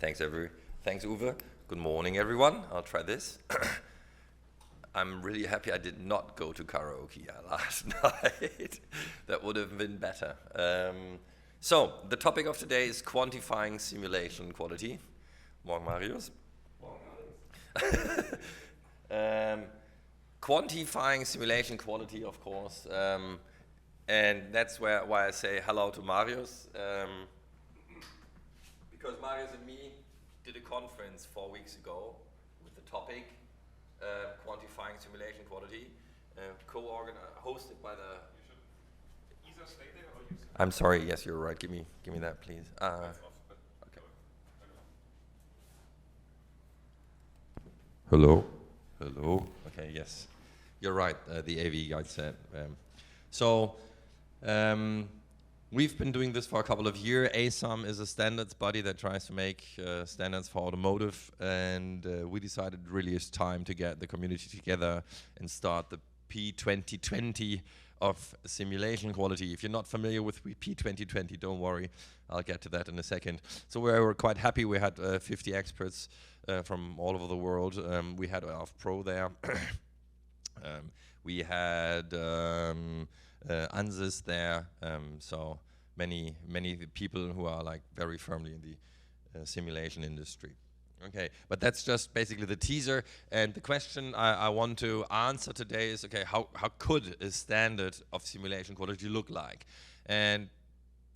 Thanks, Uwe. Good morning, everyone. I'll try this. I'm really happy I did not go to karaoke last night. That would have been better. So, the topic of today is quantifying simulation quality. Morgen, Marius. Quantifying simulation quality, of course. And that's why I say hello to Marius. Because Marius and me did a conference 4 weeks ago with the topic quantifying simulation quality, hosted by the. You should either stay there or use it. I'm sorry. Yes, you're right. Give me that, please. Okay. Hello. Hello. Okay. Yes, you're right. The AV guy said. We've been doing this for a couple of years. ASAM is a standards body that tries to make standards for automotive, and we decided really it's time to get the community together and start the P2020 of simulation quality. If you're not familiar with P2020, don't worry, I'll get to that in a second. So we were quite happy. We had 50 experts from all over the world. We had our Pro there. We had ANSYS there, so many people who are like very firmly in the simulation industry. Okay, but that's just basically the teaser, and the question I want to answer today is, okay, how could a standard of simulation quality look like? And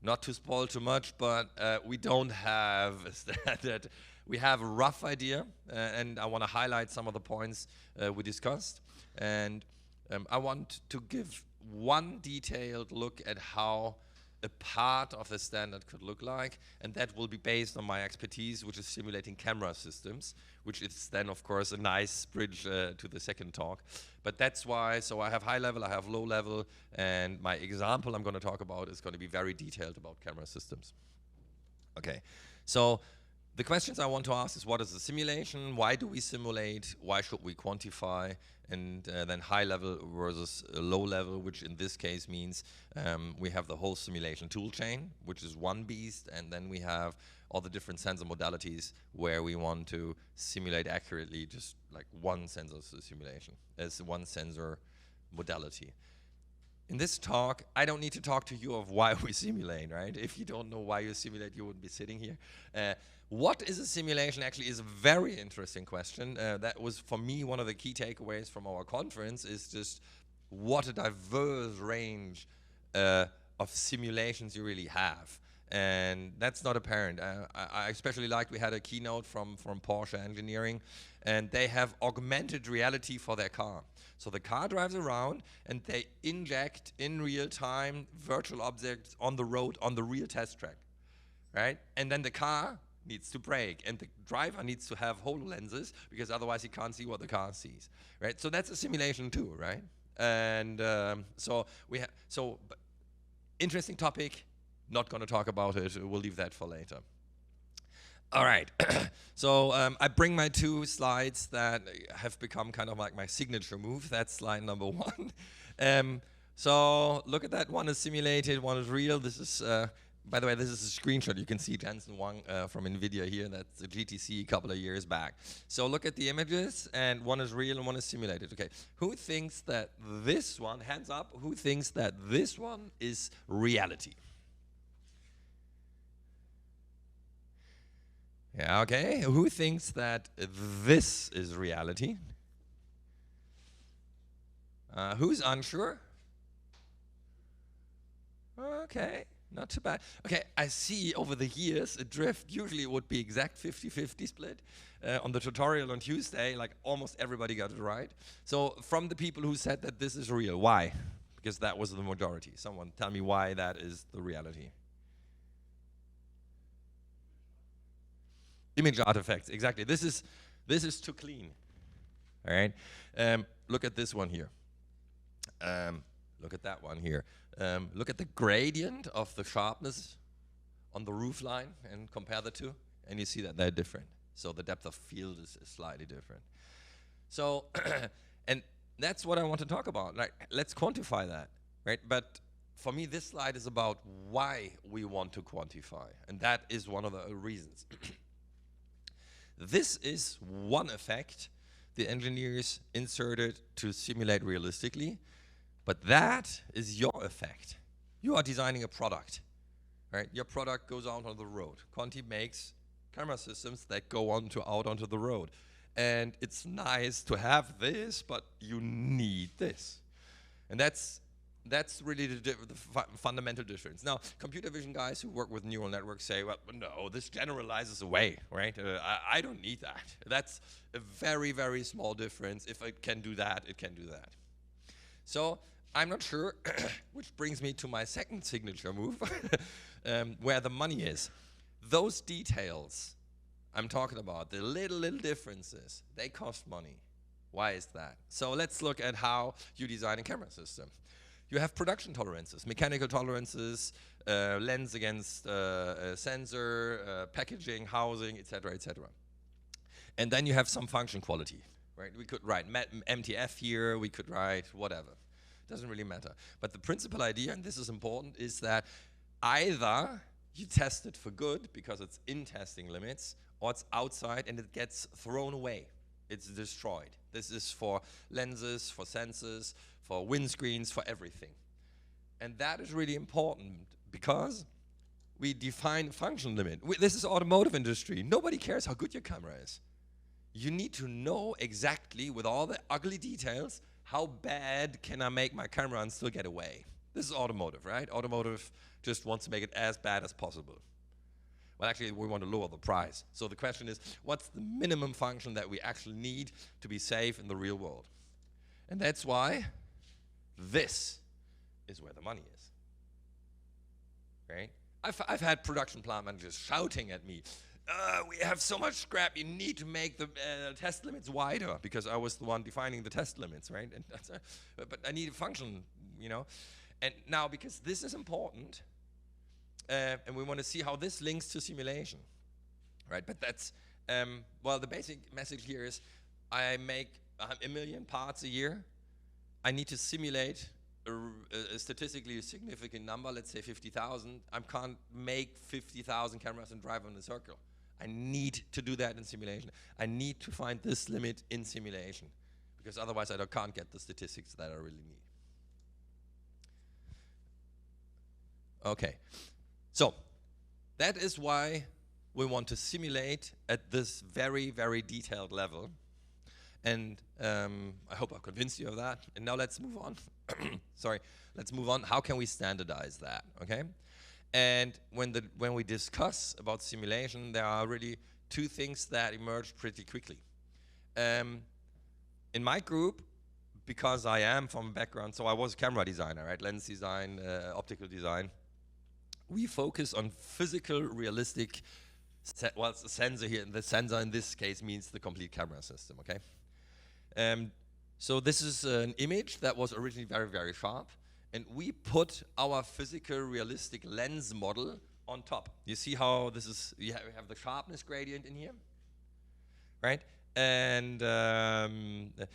not to spoil too much, but we don't have a standard. We have a rough idea, and I want to highlight some of the points we discussed, and I want to give one detailed look at how a part of the standard could look like, and that will be based on my expertise, which is simulating camera systems, which is then, of course, a nice bridge to the second talk. But that's why, so I have high level, I have low level, and my example I'm going to talk about is going to be very detailed about camera systems. Okay, so the questions I want to ask is, what is a simulation? Why do we simulate? Why should we quantify? And then high level versus low level, which in this case means we have the whole simulation toolchain, which is one beast, and then we have all the different sensor modalities where we want to simulate accurately just like one sensor simulation as one sensor modality. In this talk, I don't need to talk to you of why we simulate, right? If you don't know why you simulate, you wouldn't be sitting here. What is a simulation actually is a very interesting question. That was, for me, one of the key takeaways from our conference is just what a diverse range of simulations you really have. And that's not apparent. I especially liked we had a keynote from Porsche Engineering, and they have augmented reality for their car. So the car drives around and they inject in real time virtual objects on the road on the real test track, right? And then the car needs to brake, and the driver needs to have HoloLenses because otherwise he can't see what the car sees, right? So that's a simulation too, right? And interesting topic. Not going to talk about it. We'll leave that for later. All right. So I bring my two slides that have become kind of like my signature move. That's slide number one. So look at that. One is simulated, one is real. This is, by the way, this is a screenshot. You can see Jensen Wang from NVIDIA here. That's a GTC a couple of years back. So look at the images, and one is real and one is simulated. Okay. Who thinks that this one, hands up, who thinks that this one is reality? Yeah, okay. Who thinks that this is reality? Who's unsure? Okay, not too bad. Okay, I see over the years a drift. Usually it would be exact 50-50 split. On the tutorial on Tuesday, like almost everybody got it right. So from the people who said that this is real, why? Because that was the majority. Someone tell me why that is the reality. Image artifacts, exactly. This is too clean. All right. Look at this one here. Look at that one here. Look at the gradient of the sharpness on the roof line and compare the two, and you see that they're different. So the depth of field is slightly different. So, and that's what I want to talk about. Like, let's quantify that, right? But for me, this slide is about why we want to quantify, and that is one of the reasons. This is one effect the engineers inserted to simulate realistically, but that is your effect. You are designing a product, right? Your product goes out on the road. Quanti makes camera systems that go out onto the road. And it's nice to have this, but you need this. And that's really the fundamental difference. Now, computer vision guys who work with neural networks say, well, no, this generalizes away, right? I don't need that. That's a very, very small difference. If it can do that, it can do that. So I'm not sure, which brings me to my second signature move, where the money is. Those details I'm talking about, the little differences, they cost money. Why is that? So let's look at how you design a camera system. You have production tolerances, mechanical tolerances, lens against sensor, packaging, housing, etc., etc. And then you have some function quality, right? We could write MTF here, we could write whatever. Doesn't really matter. But the principal idea, and this is important, is that either you test it for good because it's in testing limits, or it's outside and it gets thrown away. It's destroyed. This is for lenses, for sensors, for windscreens, for everything. And that is really important because we define function limit. This is automotive industry. Nobody cares how good your camera is. You need to know exactly, with all the ugly details, how bad can I make my camera and still get away. This is automotive, right? Automotive just wants to make it as bad as possible. Well, actually, we want to lower the price. So the question is, what's the minimum function that we actually need to be safe in the real world? And that's why this is where the money is, right? I've had production plant managers shouting at me, we have so much scrap, you need to make the test limits wider, because I was the one defining the test limits, right? And but I need a function, you know? And now, because this is important, and we want to see how this links to simulation, right? But that's, well, the basic message here is I make 1 million parts a year. I need to simulate a statistically significant number, let's say 50,000. I can't make 50,000 cameras and drive in a circle. I need to do that in simulation. I need to find this limit in simulation, because otherwise I can't get the statistics that I really need. Okay. So that is why we want to simulate at this very, very detailed level. And I hope I've convinced you of that. And now let's move on. Sorry, let's move on. How can we standardize that, okay? And when we discuss about simulation, there are really two things that emerge pretty quickly. In my group, because I am from a background, so I was a camera designer, right? Lens design, optical design. We focus on physical, realistic, well, it's a sensor here, and the sensor in this case means the complete camera system, okay? So this is an image that was originally very, very sharp, and we put our physical, realistic lens model on top. You see how this is, we have the sharpness gradient in here, right? And the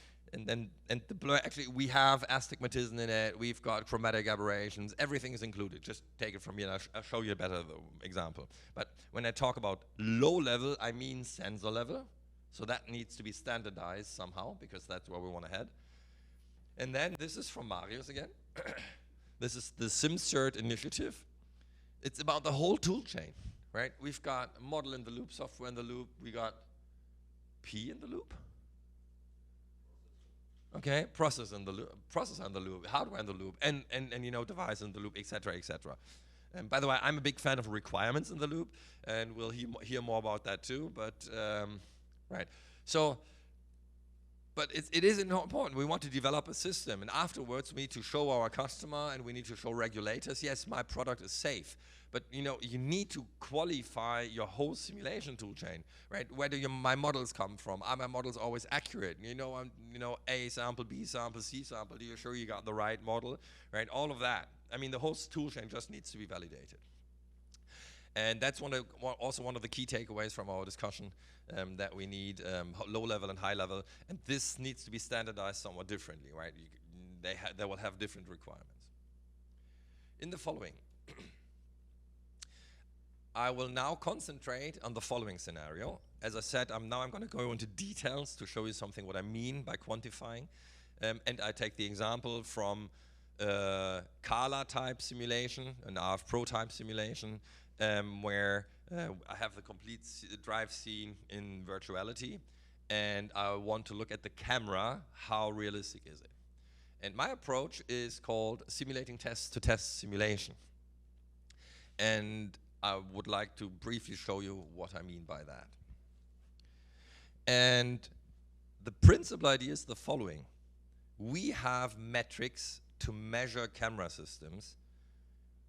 blur, actually we have astigmatism in it, we've got chromatic aberrations, everything is included. Just take it from here and I'll show you a better example. But when I talk about low level, I mean sensor level. So that needs to be standardized somehow, because that's where we want to head. And then this is from Marius again. This is the SimCert initiative. It's about the whole tool chain, right? We've got model in the loop, software in the loop, we got P in the loop. Okay, processor in the loop, hardware in the loop, and you know, device in the loop, etc., etc. And by the way, I'm a big fan of requirements in the loop, and we'll hear more about that too. But right, so, but it is important. We want to develop a system, and afterwards we need to show our customer and we need to show regulators, yes, my product is safe. But you know, you need to qualify your whole simulation tool chain, right? Where do my models come from? Are my models always accurate? You know, A sample, B sample, C sample. Do you sure you got the right model, right? All of that. I mean, the whole tool chain just needs to be validated. And that's also one of the key takeaways from our discussion, that we need low level and high level, and this needs to be standardized somewhat differently, right? They will have different requirements. In the following. I will now concentrate on the following scenario. As I said, I'm going to go into details to show you something what I mean by quantifying. And I take the example from Kala type simulation, an RF Pro type simulation, where I have the complete drive scene in virtuality, and I want to look at the camera, how realistic is it? And my approach is called simulating test to test simulation. And I would like to briefly show you what I mean by that. And the principal idea is the following. We have metrics to measure camera systems,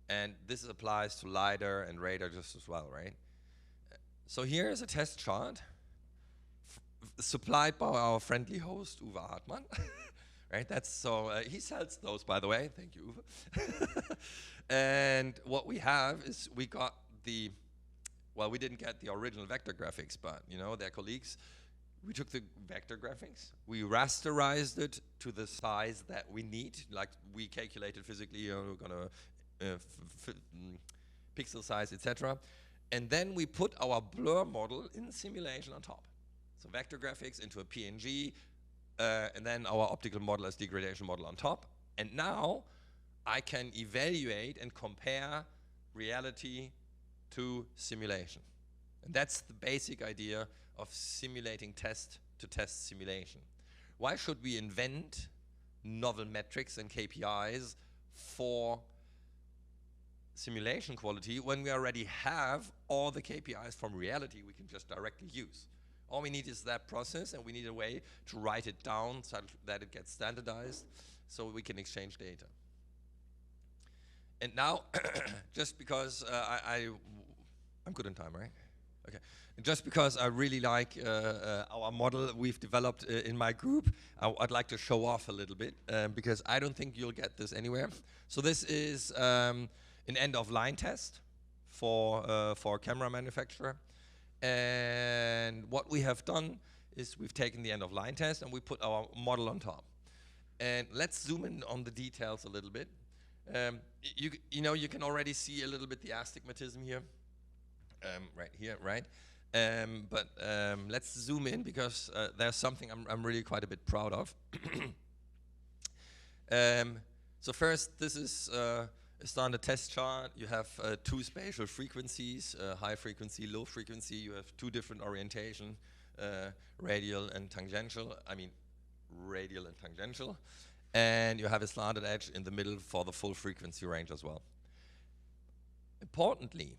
and this applies to LiDAR and radar just as well, right? So here is a test chart supplied by our friendly host, Uwe Hartmann. Right, that's so, he sells those, by the way, thank you, Uwe. And what we have is we got the, well, we didn't get the original vector graphics, but, you know, their colleagues, we took the vector graphics, we rasterized it to the size that we need, like we calculated physically, you know, we're gonna pixel size, etc. And then we put our blur model in simulation on top. So vector graphics into a PNG, and then our optical model as degradation model on top. And now I can evaluate and compare reality to simulation. And that's the basic idea of simulating test to test simulation. Why should we invent novel metrics and KPIs for simulation quality when we already have all the KPIs from reality we can just directly use? All we need is that process, and we need a way to write it down so that it gets standardized so we can exchange data. And now, just because I'm good in time, right? Okay. Just because I really like our model we've developed in my group, I'd like to show off a little bit because I don't think you'll get this anywhere. So this is an end-of-line test for a camera manufacturer. And what we have done is we've taken the end-of-line test and we put our model on top. And let's zoom in on the details a little bit. You know, you can already see a little bit the astigmatism here, right here, right? But let's zoom in because there's something I'm really quite a bit proud of. So first, this is a standard test chart. You have two spatial frequencies, high frequency, low frequency. You have two different orientation, radial and tangential. I mean, radial and tangential. And you have a slanted edge in the middle for the full frequency range as well. Importantly,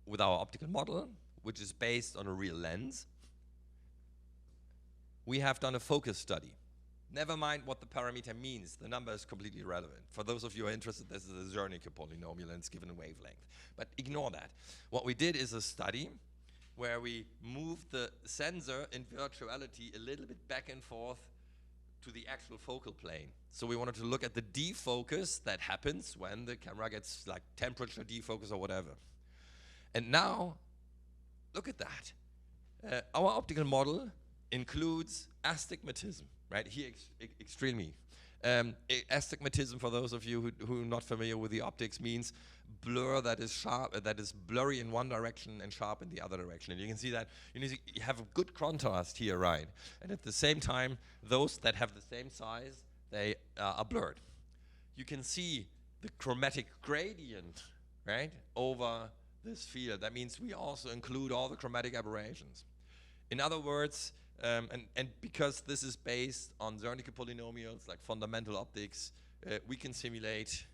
with our optical model, which is based on a real lens, we have done a focus study. Never mind what the parameter means, the number is completely irrelevant. For those of you who are interested, this is a Zernike polynomial and it's given a wavelength. But ignore that. What we did is a study where we moved the sensor in virtuality a little bit back and forth to the actual focal plane. So we wanted to look at the defocus that happens when the camera gets like temperature defocus or whatever. And now, look at that. Our optical model includes astigmatism. Right here, extremely. Astigmatism, for those of you who are not familiar with the optics, means blur that is sharp, that is blurry in one direction and sharp in the other direction. And you can see that you have a good contrast here, right? And at the same time, those that have the same size, they are blurred. You can see the chromatic gradient, right, over this field. That means we also include all the chromatic aberrations. In other words, and because this is based on Zernike polynomials, like fundamental optics, we can simulate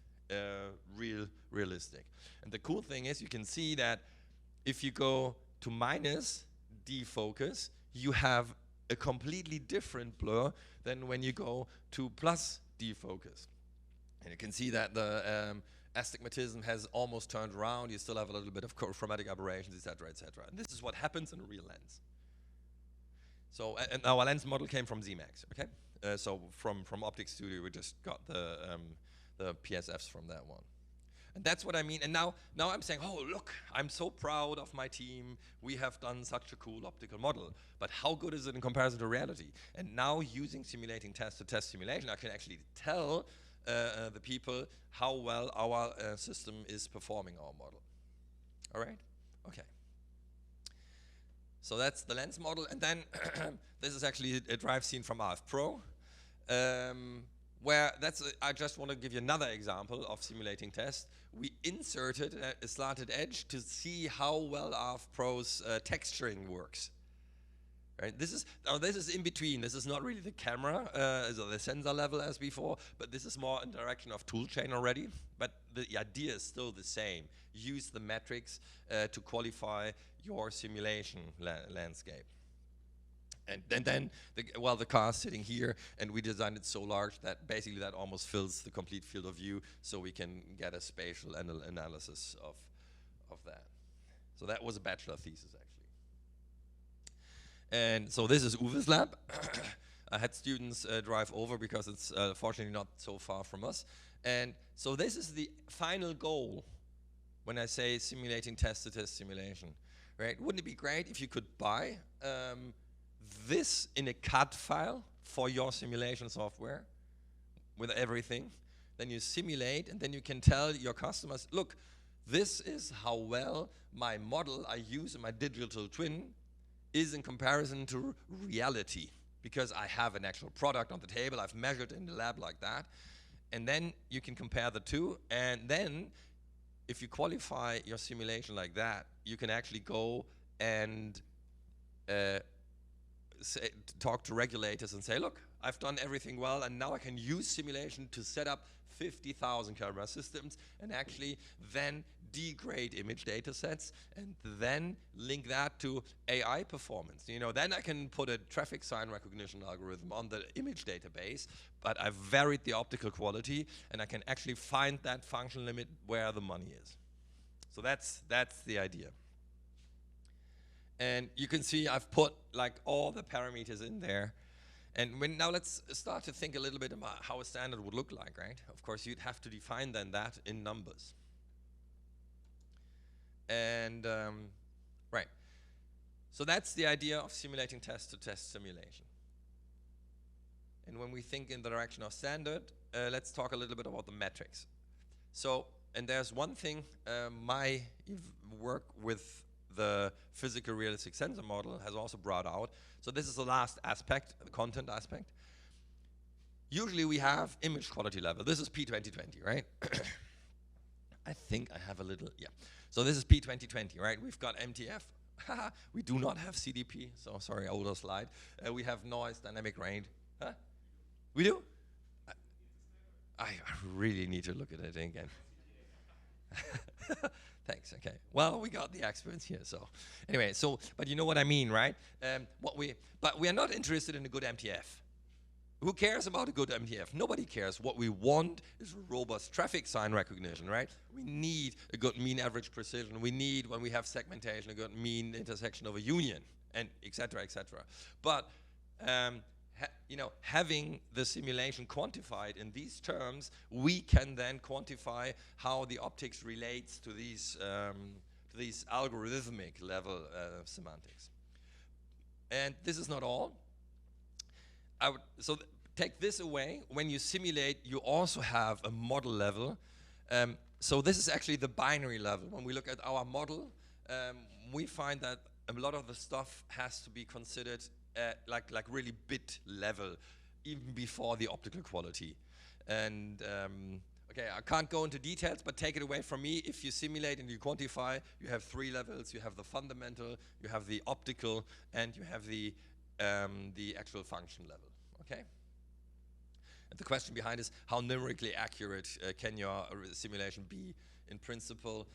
realistic. And the cool thing is you can see that if you go to minus defocus, you have a completely different blur than when you go to plus defocus. And you can see that the astigmatism has almost turned around. You still have a little bit of chromatic aberrations, etc., etc. And this is what happens in a real lens. So, and our lens model came from ZMAX, okay? So from Optics Studio, we just got the PSFs from that one. And that's what I mean. And now I'm saying, oh, look, I'm so proud of my team. We have done such a cool optical model. But how good is it in comparison to reality? And now using simulating test to test simulation, I can actually tell the people how well our system is performing our model. All right? Okay. So that's the lens model, and then this is actually a drive scene from RF Pro, where I just want to give you another example of simulating test. We inserted a slanted edge to see how well RF Pro's texturing works. Right? This is in between. This is not really the camera, so the sensor level as before, but this is more in direction of toolchain already. But the idea is still the same. Use the metrics to qualify your simulation landscape. And then the car is sitting here, and we designed it so large that basically that almost fills the complete field of view, so we can get a spatial analysis of that. So that was a bachelor thesis, actually. And so this is Uwe's lab. I had students drive over because it's fortunately not so far from us. And so this is the final goal when I say simulating test-to-test simulation, right? Wouldn't it be great if you could buy this in a CAD file for your simulation software with everything? Then you simulate, and then you can tell your customers, look, this is how well my model I use in my digital twin is in comparison to reality, because I have an actual product on the table, I've measured in the lab like that, and then you can compare the two, and then if you qualify your simulation like that, you can actually go and talk to regulators and say, look, I've done everything well, and now I can use simulation to set up 50,000 camera systems and actually then degrade image data sets and then link that to AI performance. You know, then I can put a traffic sign recognition algorithm on the image database, but I've varied the optical quality, and I can actually find that function limit where the money is. So that's the idea. And you can see I've put like all the parameters in there. And now let's start to think a little bit about how a standard would look like, right? Of course, you'd have to define then that in numbers. And right, so that's the idea of simulating test-to-test simulation. And when we think in the direction of standard, let's talk a little bit about the metrics. So, and there's one thing my work with the physical realistic sensor model has also brought out. So this is the last aspect, the content aspect. Usually we have image quality level. This is P2020, right? I think I have a little, yeah. So this is P2020, right? We've got MTF. We do not have CDP, so sorry, older slide. We have noise, dynamic range. Huh? We do? I really need to look at it again. Thanks, okay. Well, we got the experts here, so. Anyway, so, but you know what I mean, right? But we are not interested in a good MTF. Who cares about a good MTF? Nobody cares. What we want is robust traffic sign recognition, right? We need a good mean average precision. We need, when we have segmentation, a good mean intersection of a union, and et cetera, et cetera. But, you know, having the simulation quantified in these terms, we can then quantify how the optics relates to these algorithmic level semantics. And this is not all. Take this away. When you simulate, you also have a model level. So this is actually the binary level. When we look at our model, we find that a lot of the stuff has to be considered like really bit level, even before the optical quality. And okay, I can't go into details, but take it away from me. If you simulate and you quantify, you have 3 levels. You have the fundamental, you have the optical, and you have the actual function level. Okay. And the question behind is, how numerically accurate can your simulation be in principle?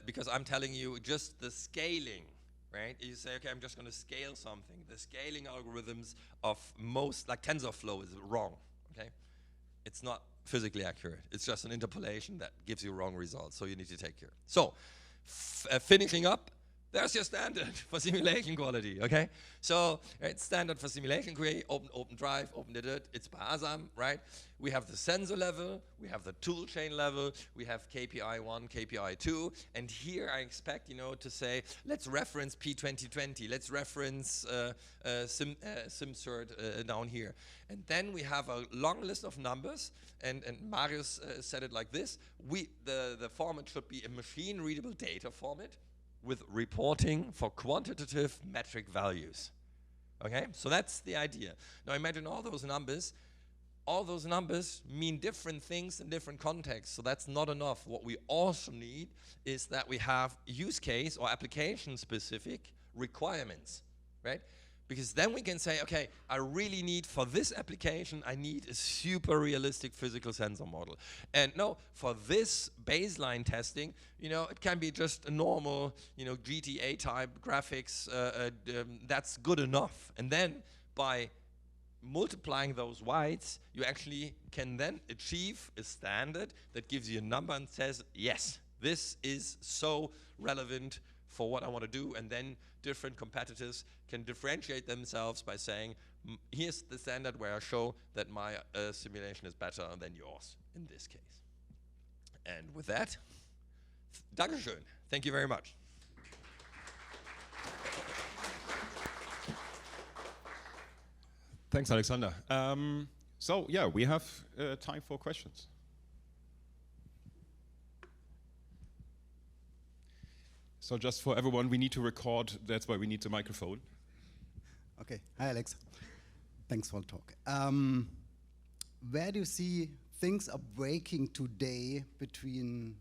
Because I'm telling you, just the scaling, right? You say, okay, I'm just going to scale something. The scaling algorithms of most, like TensorFlow, is wrong. Okay, it's not physically accurate. It's just an interpolation that gives you wrong results. So you need to take care. So, finishing up. There's your standard for simulation quality, okay? So, it's standard for simulation quality, open drive, open edit, it's by ASAM, right? We have the sensor level, we have the toolchain level, we have KPI 1, KPI 2, and here I expect, you know, to say, let's reference P2020, let's reference SimCert down here. And then we have a long list of numbers, and Marius said it like this, the format should be a machine-readable data format, with reporting for quantitative metric values. Okay, so that's the idea. Now imagine all those numbers mean different things in different contexts, so that's not enough. What we also need is that we have use case or application specific requirements, right? Because then we can say, okay, I really need, for this application, I need a super realistic physical sensor model. And no, for this baseline testing, it can be just a normal, GTA type graphics, that's good enough. And then by multiplying those weights, you actually can then achieve a standard that gives you a number and says, yes, this is so relevant for what I want to do. And then different competitors can differentiate themselves by saying, here's the standard where I show that my simulation is better than yours in this case. And with that, Dankeschön. Thank you very much. Thanks, Alexander. So yeah, we have time for questions. So just for everyone, we need to record. That's why we need the microphone. Okay. Hi, Alex. Thanks for the talk. Where do you see things are breaking today between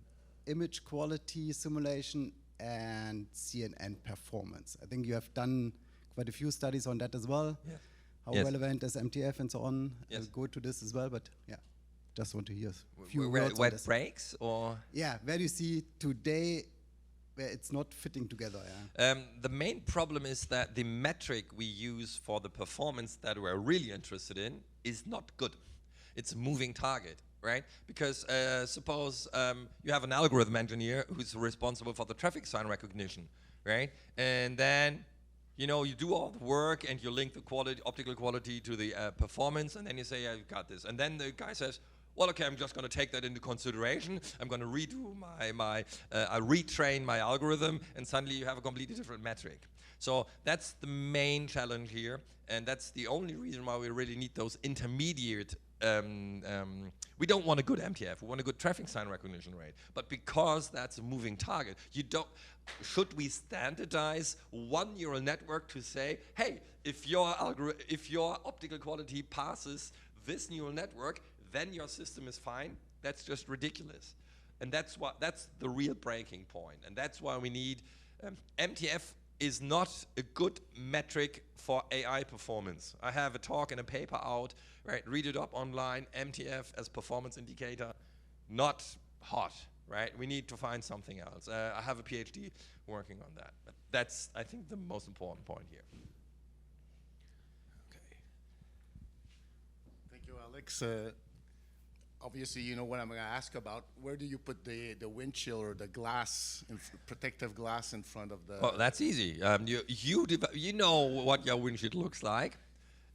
image quality simulation and CNN performance? I think you have done quite a few studies on that as well. Yeah. How relevant is MTF and so on? Yes. I'll go to this as well, but yeah, just want to hear a few where words on this. breaks, or? Yeah, where do you see today where it's not fitting together? Yeah. The main problem is that the metric we use for the performance that we're really interested in is not good. It's a moving target, right? Because suppose you have an algorithm engineer who's responsible for the traffic sign recognition, right? And then you do all the work and you link the optical quality to the performance, and then you say, yeah, you've got this. And then the guy says, well, okay, I'm just going to take that into consideration. I'm going to redo I retrain my algorithm, and suddenly you have a completely different metric. So that's the main challenge here, and that's the only reason why we really need those intermediate. We don't want a good MTF. We want a good traffic sign recognition rate. But because that's a moving target, should we standardize one neural network to say, hey, if your optical quality passes this neural network, then your system is fine? That's just ridiculous. And that's the real breaking point. And that's why we need MTF is not a good metric for AI performance. I have a talk and a paper out, right? Read it up online. MTF as performance indicator, not hot, right? We need to find something else. I have a PhD working on that. But that's, I think, the most important point here. Okay. Thank you, Alex. Obviously, you know what I'm going to ask about. Where do you put the windshield or the glass, protective glass in front of the... Well, that's easy. You know what your windshield looks like,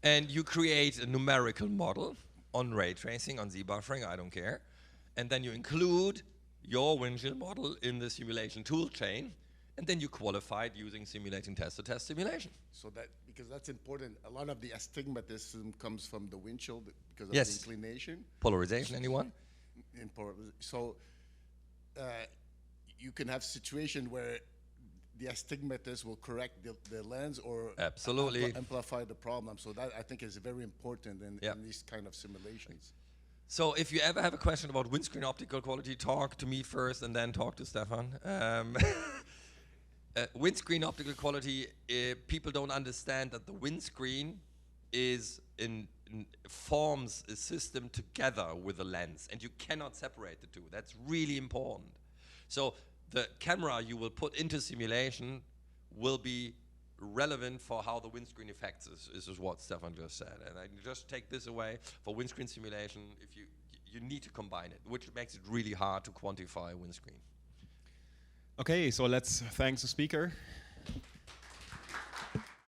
and you create a numerical model on ray tracing, on Z-buffering, I don't care. And then you include your windshield model in the simulation toolchain, and then you qualify it using simulating test-to-test simulation. So because that's important. A lot of the astigmatism comes from the windshield because of Yes. the inclination. Polarization, anyone? So you can have situation where the astigmatism will correct the lens or Absolutely. amplify the problem. So that I think is very important in these kind of simulations. So if you ever have a question about windscreen optical quality, talk to me first and then talk to Stefan. Windscreen optical quality, people don't understand that the windscreen forms a system together with the lens, and you cannot separate the two. That's really important. So the camera you will put into simulation will be relevant for how the windscreen affects us. This is what Stefan just said. And I just take this away for windscreen simulation. If you need to combine it, which makes it really hard to quantify windscreen. Okay, so let's thank the speaker.